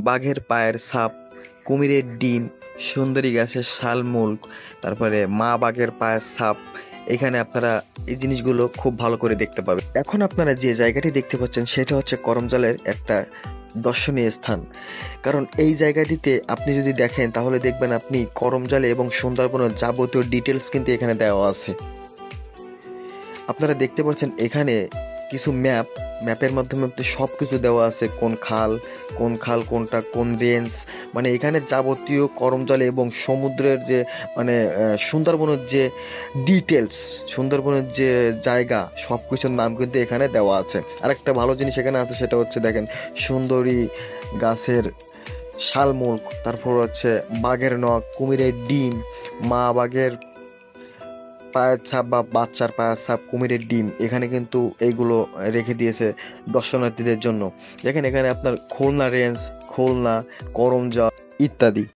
বাঘের পায়ের ছাপ, কুমিরের ডিম, সুন্দরী গাছের শালমূল, তারপরে মা বাঘের পায়ের ছাপ। এখানে আপনারা এই জিনিসগুলো খুব ভালো করে দেখতে পাবেন। এখন আপনারা যে জায়গাটি দেখতে পাচ্ছেন সেটা হচ্ছে করমজলের একটা দর্শনীয় স্থান। কারণ এই জায়গাটিতে আপনি যদি দেখেন তাহলে দেখবেন আপনি করমজলে এবং সুন্দরবনের যাবতীয় ডিটেলস কিন্তু এখানে দেওয়া আছে। আপনারা দেখতে পাচ্ছেন এখানে কিছু ম্যাপের মাধ্যমে আপনি সব কিছু দেওয়া আছে, কোন খাল কোনটা, কোন রেঞ্জ, মানে এখানে যাবতীয় করমজলে এবং সমুদ্রের যে মানে সুন্দরবনের যে ডিটেলস, সুন্দরবনের যে জায়গা, সব কিছুর নাম কিন্তু এখানে দেওয়া আছে। আরেকটা ভালো জিনিস এখানে আছে সেটা হচ্ছে দেখেন সুন্দরী গাছের শালমুল, তারপর হচ্ছে বাঘের নখ, কুমিরের ডিম, মা বাঘের পায়ের ছাপ বা বাচ্চার পায়ের ছাপ, কুমিরের ডিম, এখানে কিন্তু এইগুলো রেখে দিয়েছে দর্শনার্থীদের জন্য। দেখেন এখানে আপনার খুলনা রেঞ্জ, খুলনা, করমজল ইত্যাদি।